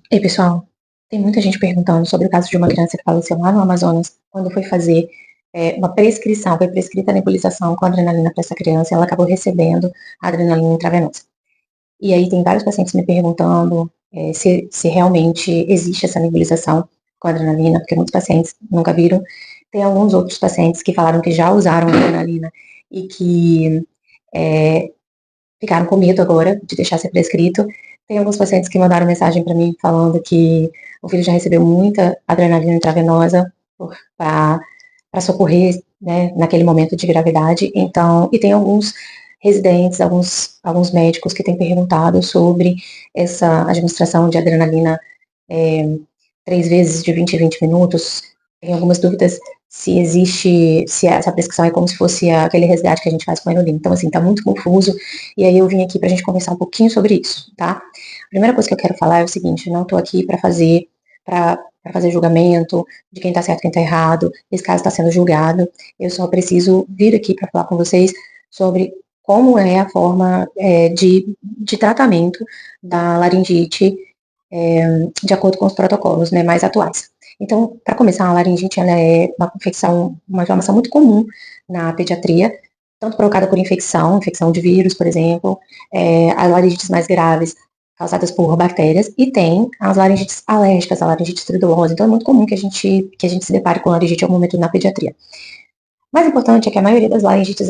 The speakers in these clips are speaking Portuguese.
Ei, pessoal, tem muita gente perguntando sobre o caso de uma criança que faleceu lá no Amazonas, quando foi fazer uma prescrição, foi prescrita a nebulização com adrenalina para essa criança, e ela acabou recebendo a adrenalina intravenosa. E aí tem vários pacientes me perguntando se realmente existe essa nebulização com adrenalina, porque muitos pacientes nunca viram. Tem alguns outros pacientes que falaram que já usaram adrenalina e que é, ficaram com medo agora de deixar ser prescrito. Tem alguns pacientes que mandaram mensagem para mim falando que o filho já recebeu muita adrenalina intravenosa para socorrer, né, naquele momento de gravidade. Então, e tem alguns residentes, alguns médicos que têm perguntado sobre essa administração de adrenalina é, 3 vezes de 20 em 20 minutos. Tem algumas dúvidas se existe, se essa prescrição é como se fosse aquele resgate que a gente faz com a aerolínea. Então, assim, tá muito confuso. E aí eu vim aqui pra gente conversar um pouquinho sobre isso, tá? A primeira coisa que eu quero falar é o seguinte: eu não tô aqui para fazer julgamento de quem tá certo e quem tá errado. Esse caso está sendo julgado. Eu só preciso vir aqui para falar com vocês sobre como é a forma de tratamento da laringite de acordo com os protocolos, né, mais atuais. Então, para começar, a laringite ela é uma inflamação muito comum na pediatria, tanto provocada por infecção de vírus, por exemplo, as laringites mais graves causadas por bactérias, e tem as laringites alérgicas, a laringite estridulose. Então, é muito comum que a gente se depare com laringite em algum momento na pediatria. O mais importante é que a maioria das laringites,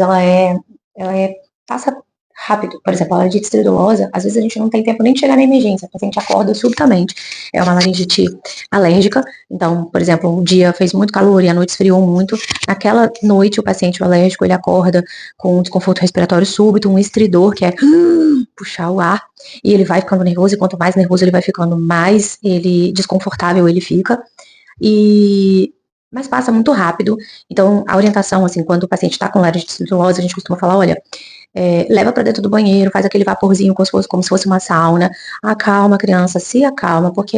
passa rápido. Por exemplo, a laringite estridulose, às vezes a gente não tem tempo nem de chegar na emergência, o paciente acorda subitamente. É uma laringite alérgica, então, por exemplo, um dia fez muito calor e a noite esfriou muito. Naquela noite, o paciente alérgico, ele acorda com um desconforto respiratório súbito, um estridor, que é puxar o ar, e ele vai ficando nervoso, e quanto mais nervoso ele vai ficando, mais ele desconfortável ele fica. Mas passa muito rápido. Então, a orientação, assim, quando o paciente está com laringite estridulose, a gente costuma falar, olha, leva para dentro do banheiro, faz aquele vaporzinho como se fosse uma sauna, acalma a criança, se acalma, porque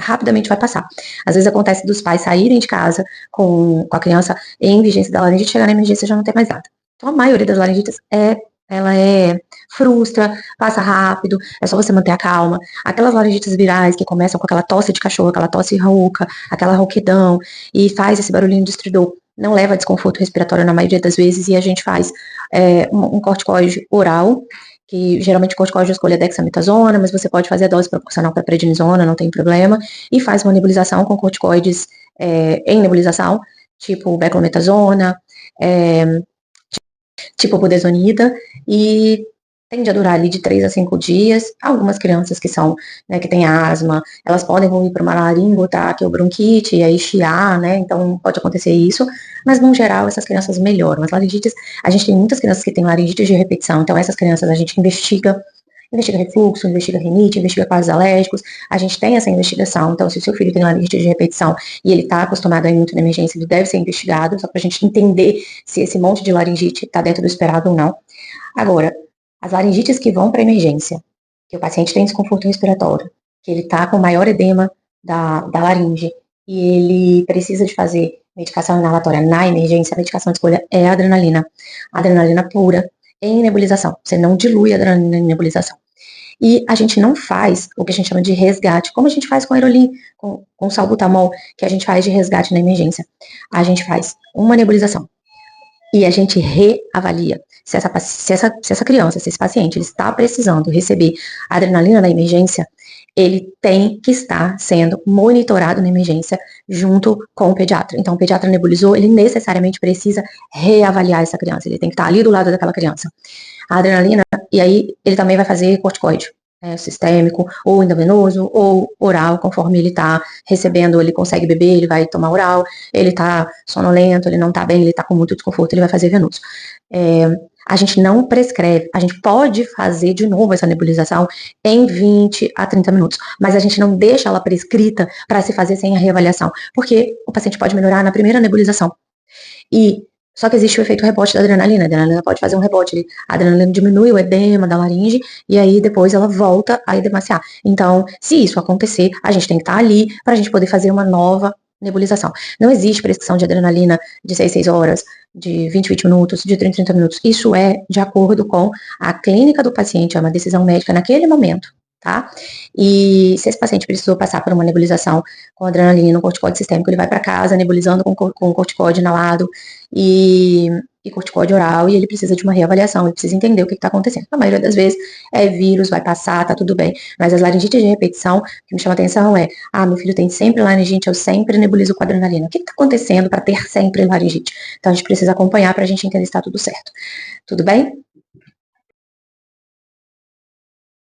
rapidamente vai passar. Às vezes acontece dos pais saírem de casa com a criança em vigência da laringite, chegar na emergência e já não tem mais nada. Então, a maioria das laringites ela frustra, passa rápido, é só você manter a calma. Aquelas laringites virais que começam com aquela tosse de cachorro, aquela tosse rouca, aquela rouquidão, e faz esse barulhinho de estridor, não leva a desconforto respiratório na maioria das vezes, e a gente faz um corticoide oral, que geralmente o corticoide de escolha é dexametasona, mas você pode fazer a dose proporcional para prednisona, não tem problema, e faz uma nebulização com corticoides em nebulização, tipo beclometasona, é, tipo budesonida, e tende a durar ali de 3 a 5 dias. Algumas crianças que são, né, que têm asma, elas podem evoluir para uma laringotraque ou bronquite, e aí chiar, né, então pode acontecer isso, mas no geral essas crianças melhoram. As laringites, a gente tem muitas crianças que têm laringite de repetição, então essas crianças a gente investiga refluxo, investiga rinite, investiga quadros alérgicos, a gente tem essa investigação. Então, se o seu filho tem laringite de repetição e ele está acostumado a ir muito na emergência, ele deve ser investigado, só para a gente entender se esse monte de laringite está dentro do esperado ou não. Agora, as laringites que vão para emergência, que o paciente tem desconforto respiratório, que ele está com maior edema da laringe e ele precisa de fazer medicação inalatória na emergência, a medicação de escolha é a adrenalina pura, em nebulização. Você não dilui a adrenalina em nebulização. E a gente não faz o que a gente chama de resgate, como a gente faz com aerolim, com salbutamol, que a gente faz de resgate na emergência. A gente faz uma nebulização e a gente reavalia se essa criança, se esse paciente, ele está precisando receber adrenalina na emergência, ele tem que estar sendo monitorado na emergência junto com o pediatra. Então, o pediatra nebulizou, ele necessariamente precisa reavaliar essa criança, ele tem que estar ali do lado daquela criança. A adrenalina, e aí ele também vai fazer corticoide, sistêmico, ou endovenoso, ou oral, conforme ele está recebendo, ele consegue beber, ele vai tomar oral, ele está sonolento, ele não está bem, ele está com muito desconforto, ele vai fazer venoso. A gente não prescreve, a gente pode fazer de novo essa nebulização em 20 a 30 minutos, mas a gente não deixa ela prescrita para se fazer sem a reavaliação, porque o paciente pode melhorar na primeira nebulização. Só que existe o efeito rebote da adrenalina. A adrenalina pode fazer um rebote. A adrenalina diminui o edema da laringe e aí depois ela volta a edemaciar. Então, se isso acontecer, a gente tem que estar ali para a gente poder fazer uma nova nebulização. Não existe prescrição de adrenalina de 6 horas, de 20 minutos, de 30 minutos. Isso é de acordo com a clínica do paciente, é uma decisão médica naquele momento. tá? E se esse paciente precisou passar por uma nebulização com adrenalina, um corticóide sistêmico, ele vai para casa nebulizando com corticóide inalado e corticóide oral, e ele precisa de uma reavaliação, ele precisa entender o que está acontecendo. Na maioria das vezes é vírus, vai passar, tá tudo bem. Mas as laringites de repetição, o que me chama atenção é, meu filho tem sempre laringite, eu sempre nebulizo com adrenalina. O que está acontecendo para ter sempre laringite? Então a gente precisa acompanhar para a gente entender se está tudo certo. Tudo bem?